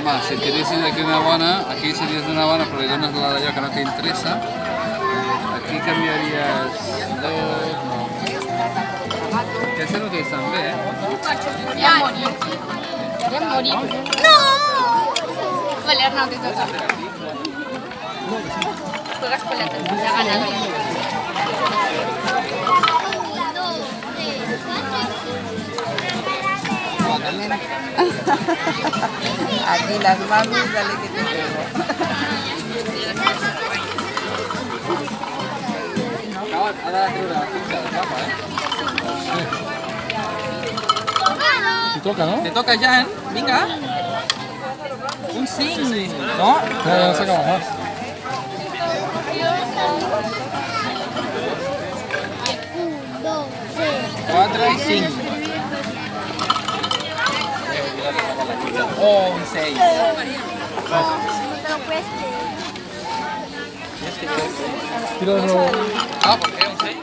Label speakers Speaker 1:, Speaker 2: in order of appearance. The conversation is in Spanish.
Speaker 1: home, si tiressis aquí una bona, aquí series una bona, però li dones la d'allò que no t'interessa. Aquí canviaries dos... Aquesta no té també, eh?
Speaker 2: Ya morir. Ya morir. ¡No! Vale, Arnau, te toca. Juegas con la tercera ganadora.
Speaker 3: Aquí las mamis, dale que te pego.
Speaker 1: Ha de treure la pinça de capa, eh?
Speaker 4: Te toca, ¿no?
Speaker 3: Te toca, Jan. Venga. Un 5. ¿No?
Speaker 4: Ya sacamos más.
Speaker 3: 4 y 5. Oh, un 6.
Speaker 4: Tira de nuevo.
Speaker 3: Ah, ¿por qué un 6?